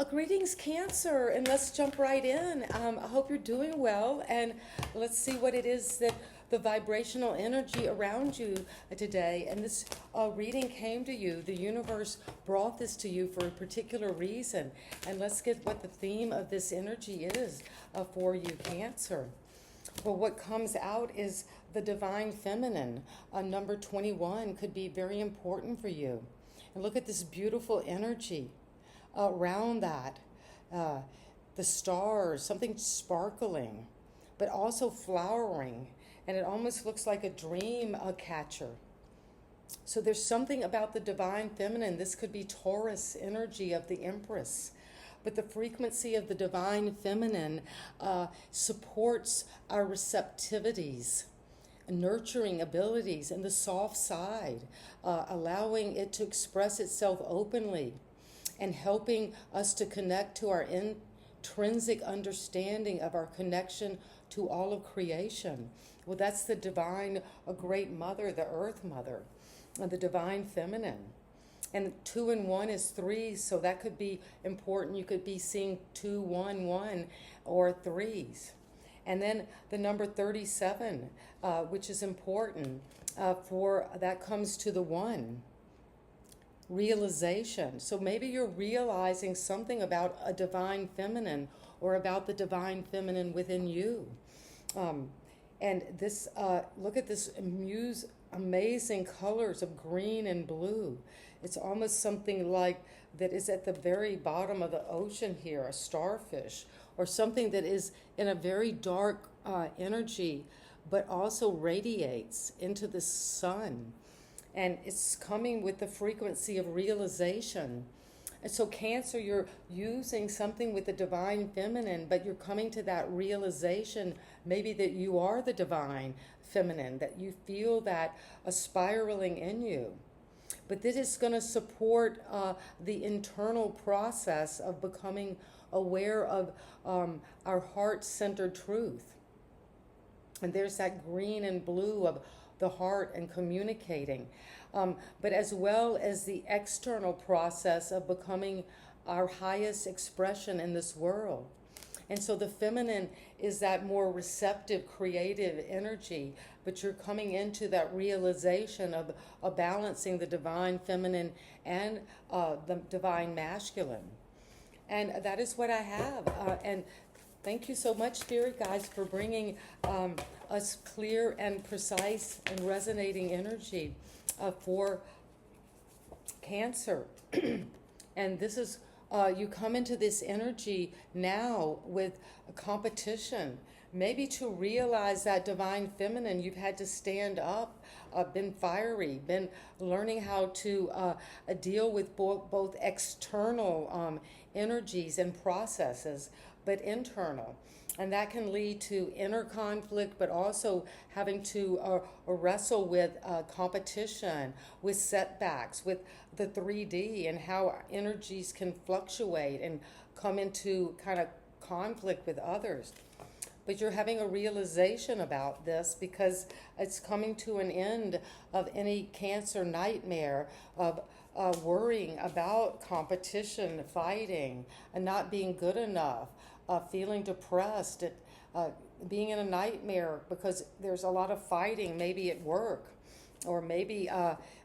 Greetings, Cancer, and let's jump right in. I hope you're doing well, and let's see what it is that the vibrational energy around you today. And this reading came to you. The universe brought this to you for a particular reason. And let's get what the theme of this energy is for you, Cancer. Well, what comes out is the divine feminine. Number 21 could be very important for you. And look at this beautiful energy around that. The stars, something sparkling, but also flowering. And it almost looks like a dream catcher. So there's something about the divine feminine. This could be Taurus energy of the Empress. But the frequency of the divine feminine supports our receptivities, nurturing abilities, and the soft side, allowing it to express itself openly and helping us to connect to our intrinsic understanding of our connection to all of creation. Well, that's the divine, a great mother, the earth mother, the divine feminine. And 2 and 1 is 3, so that could be important. You could be seeing 2, 1, 1, or 3s. And then the number 37, which is important, for that comes to the 1. Realization. So maybe you're realizing something about a divine feminine or about the divine feminine within you. And this, look at this amazing colors of green and blue. It's almost something like that is at the very bottom of the ocean here, a starfish, or something that is in a very dark energy, but also radiates into the sun. And it's coming with the frequency of realization. And so Cancer, you're using something with the divine feminine, but you're coming to that realization, maybe that you are the divine feminine, that you feel that spiraling in you. But this is going to support the internal process of becoming aware of our heart-centered truth. And there's that green and blue of the heart and communicating, but as well as the external process of becoming our highest expression in this world. And so the feminine is that more receptive, creative energy, but you're coming into that realization of balancing the divine feminine and the divine masculine. And that is what I have. And thank you so much, Spirit Guides, for bringing us clear and precise and resonating energy for Cancer. And this is, you come into this energy now with a competition. Maybe to realize that divine feminine, you've had to stand up, been fiery, been learning how to deal with both external energies and processes, but internal. And that can lead to inner conflict, but also having to wrestle with competition, with setbacks, with the 3D and how energies can fluctuate and come into kind of conflict with others. But you're having a realization about this because it's coming to an end of any Cancer nightmare of worrying about competition, fighting, and not being good enough, feeling depressed, being in a nightmare because there's a lot of fighting, maybe at work, or maybe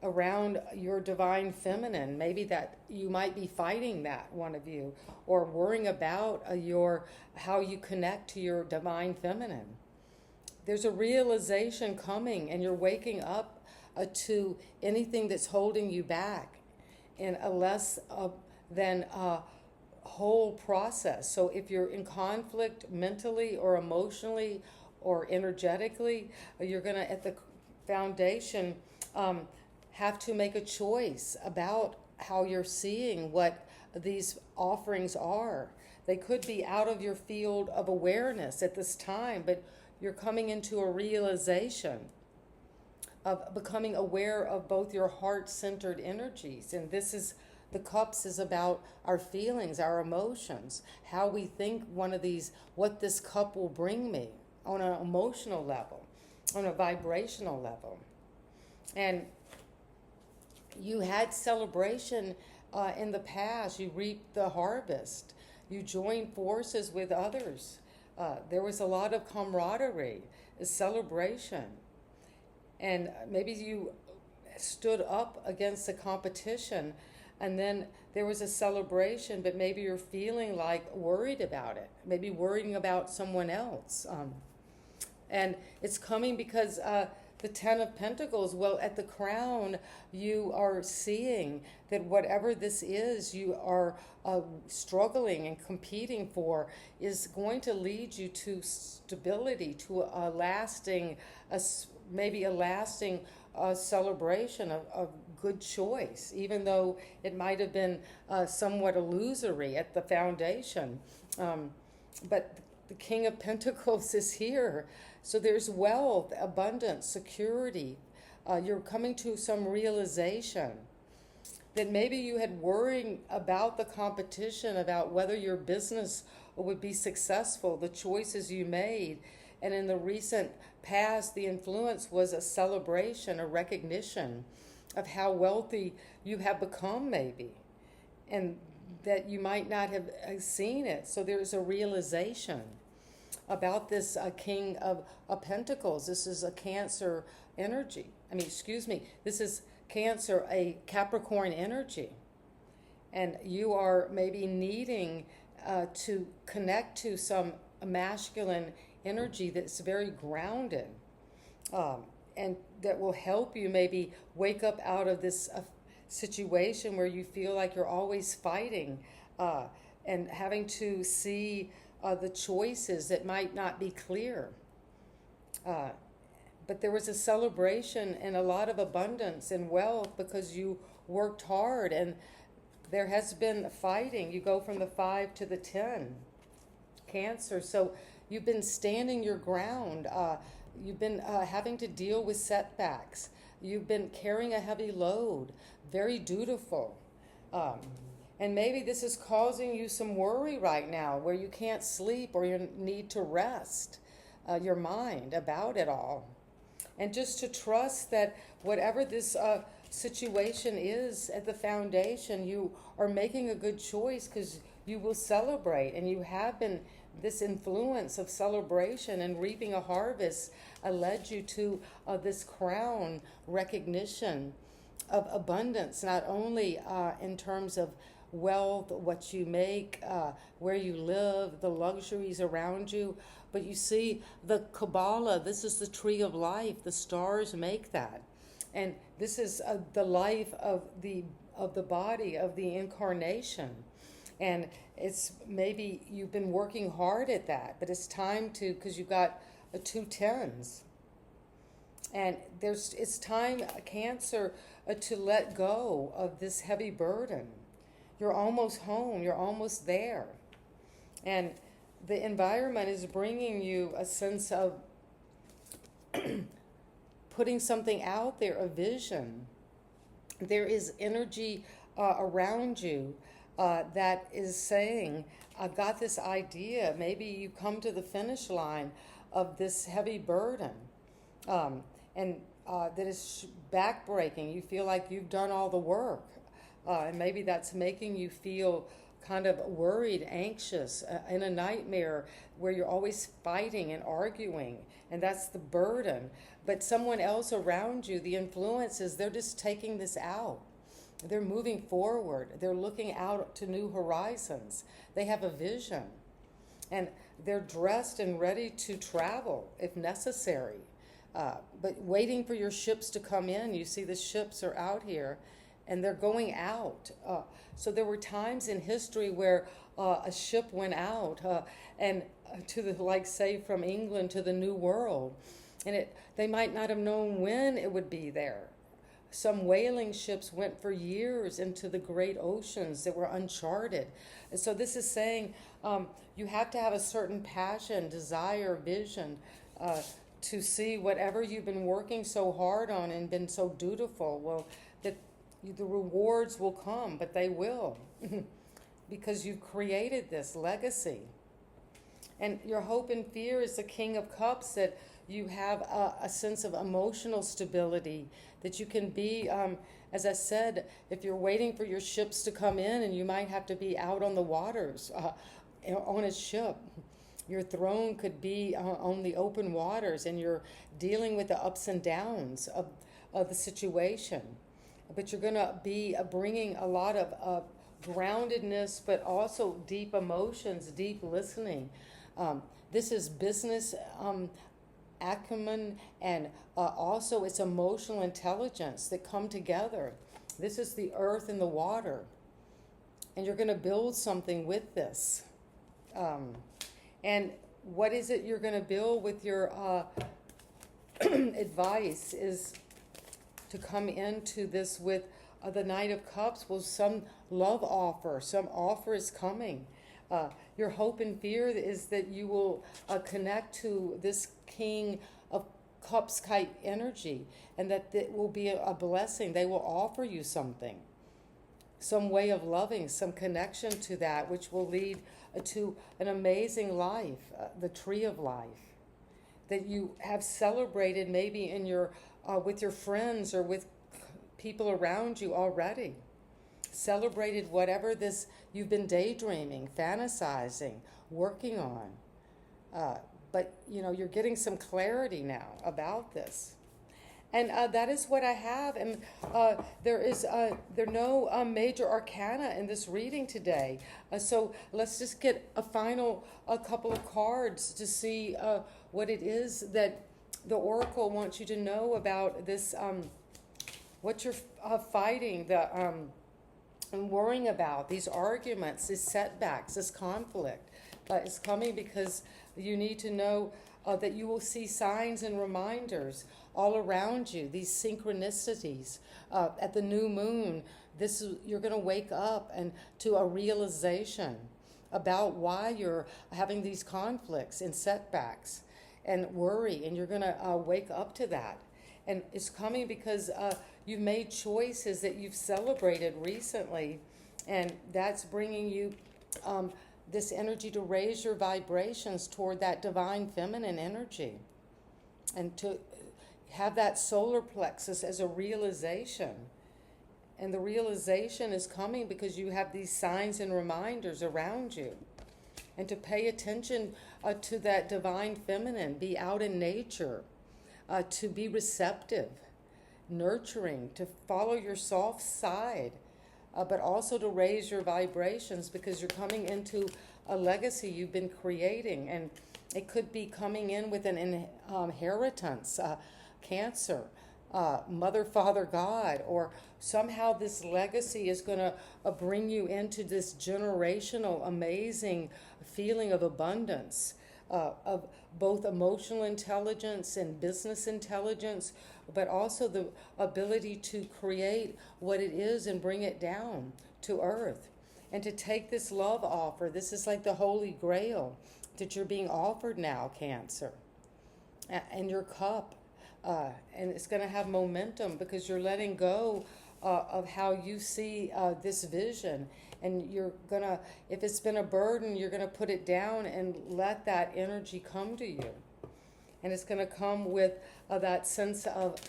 around your divine feminine. Maybe that you might be fighting that, one of you, or worrying about how you connect to your divine feminine. There's a realization coming, and you're waking up to anything that's holding you back in a less than whole process. So if you're in conflict mentally or emotionally or energetically, you're going to, at the foundation, have to make a choice about how you're seeing what these offerings are. They could be out of your field of awareness at this time, but you're coming into a realization of becoming aware of both your heart-centered energies. And this is, the cups is about our feelings, our emotions, how we think one of these, what this cup will bring me on an emotional level, on a vibrational level. And you had celebration in the past, you reaped the harvest. You joined forces with others. There was a lot of camaraderie, a celebration. And maybe you stood up against the competition, and then there was a celebration, but maybe you're feeling like worried about it, maybe worrying about someone else. And it's coming because the Ten of Pentacles, well, at the crown, you are seeing that whatever this is you are struggling and competing for is going to lead you to stability, to a lasting, maybe a lasting celebration of good choice, even though it might have been somewhat illusory at the foundation. But the King of Pentacles is here. So there's wealth, abundance, security. You're coming to some realization that maybe you had worrying about the competition, about whether your business would be successful, the choices you made. And in the recent past, the influence was a celebration, a recognition of how wealthy you have become, maybe, and that you might not have seen it. So there's a realization about this King of Pentacles. This is a Cancer energy. This is Cancer, a Capricorn energy. And you are maybe needing to connect to some masculine energy that's very grounded, and that will help you maybe wake up out of this situation where you feel like you're always fighting and having to see the choices that might not be clear. But there was a celebration and a lot of abundance and wealth because you worked hard, and there has been fighting. You go from the 5 to the 10, Cancer. So you've been standing your ground. You've been having to deal with setbacks. You've been carrying a heavy load, very dutiful. And maybe this is causing you some worry right now where you can't sleep or you need to rest your mind about it all. And just to trust that whatever this situation is at the foundation, you are making a good choice because you will celebrate, and you have been. This influence of celebration and reaping a harvest led you to this crown recognition of abundance, not only in terms of wealth, what you make, where you live, the luxuries around you, but you see the Kabbalah. This is the tree of life. The stars make that, and this is the life of the body of the incarnation. And it's maybe you've been working hard at that, but it's time to, because you got 2 10s. And it's time, Cancer, to let go of this heavy burden. You're almost home. You're almost there. And the environment is bringing you a sense of putting something out there, a vision. There is energy around you that is saying, I've got this idea. Maybe you come to the finish line of this heavy burden, and that is backbreaking. You feel like you've done all the work, and maybe that's making you feel kind of worried, anxious, in a nightmare where you're always fighting and arguing, and that's the burden. But someone else around you, the influences, they're just taking this out. They're moving forward. They're looking out to new horizons. They have a vision. And they're dressed and ready to travel if necessary. But waiting for your ships to come in. You see the ships are out here and they're going out. So there were times in history where a ship went out and to the, like say from England to the New World. And they might not have known when it would be there. Some whaling ships went for years into the great oceans that were uncharted. And so this is saying you have to have a certain passion, desire, vision to see whatever you've been working so hard on and been so dutiful. Well, that the rewards will come, but they will because you've created this legacy. And your hope and fear is the King of Cups, that you have a sense of emotional stability, that you can be as I said, if you're waiting for your ships to come in, and you might have to be out on the waters, on a ship. Your throne could be on the open waters, and you're dealing with the ups and downs of the situation. But you're going to be bringing a lot of groundedness, but also deep emotions, deep listening. This is business acumen, and also it's emotional intelligence that come together. This is the earth and the water. And you're going to build something with this. And what is it you're going to build with your advice is to come into this with the Knight of Cups. Well, some love offer, some offer is coming. Your hope and fear is that you will connect to this King of Cups type energy, and that it will be a blessing. They will offer you something, some way of loving, some connection to that, which will lead to an amazing life, the tree of life, that you have celebrated maybe in your with your friends or with people around you already. Celebrated whatever this you've been daydreaming, fantasizing, working on. But you're getting some clarity now about this. And that is what I have. And there are no major arcana in this reading today. So let's just get a couple of cards to see what it is that the Oracle wants you to know about this, what you're fighting, and worrying about, these arguments, these setbacks, this conflict. Is coming because you need to know that you will see signs and reminders all around you, these synchronicities. At the new moon, you're going to wake up and to a realization about why you're having these conflicts and setbacks and worry, and you're going to wake up to that. And it's coming because you've made choices that you've celebrated recently, and that's bringing you this energy to raise your vibrations toward that divine feminine energy, and to have that solar plexus as a realization. And the realization is coming because you have these signs and reminders around you. And to pay attention to that divine feminine, be out in nature, to be receptive, nurturing, to follow your soft side, but also to raise your vibrations, because you're coming into a legacy you've been creating, and it could be coming in with an inheritance, Cancer, Mother, Father, God, or somehow this legacy is going to bring you into this generational amazing feeling of abundance, of both emotional intelligence and business intelligence, but also the ability to create what it is and bring it down to earth. And to take this love offer, this is like the Holy Grail that you're being offered now, Cancer. And your cup, and it's going to have momentum because you're letting go of how you see this vision. And you're going to, if it's been a burden, you're going to put it down and let that energy come to you. And it's going to come with that sense of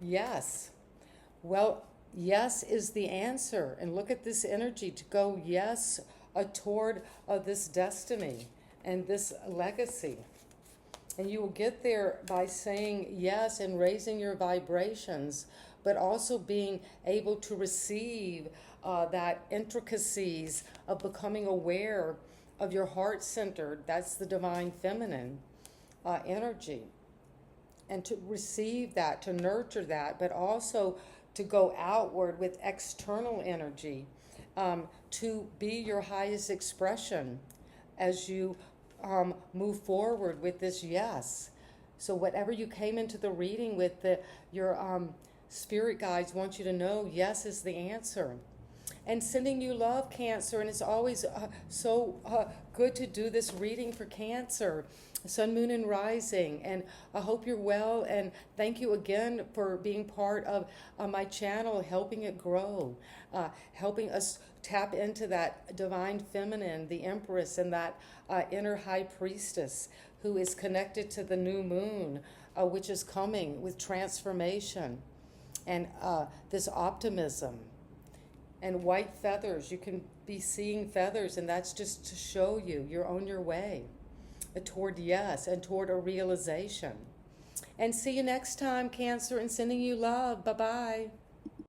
yes. Well, yes is the answer. And look at this energy to go yes toward this destiny and this legacy. And you will get there by saying yes and raising your vibrations, but also being able to receive that intricacies of becoming aware of your heart-centered, that's the divine feminine energy. And to receive that, to nurture that, but also to go outward with external energy, to be your highest expression as you move forward with this yes. So whatever you came into the reading with, your spirit guides want you to know yes is the answer. And sending you love, Cancer, and it's always so good to do this reading for Cancer, Sun, Moon, and Rising. And I hope you're well, and thank you again for being part of my channel, helping it grow, helping us tap into that divine feminine, the Empress, and that inner High Priestess who is connected to the new moon, which is coming with transformation. and this optimism. And white feathers, you can be seeing feathers, and that's just to show you you're on your way toward yes and toward a realization. And see you next time, Cancer, and sending you love. Bye-bye.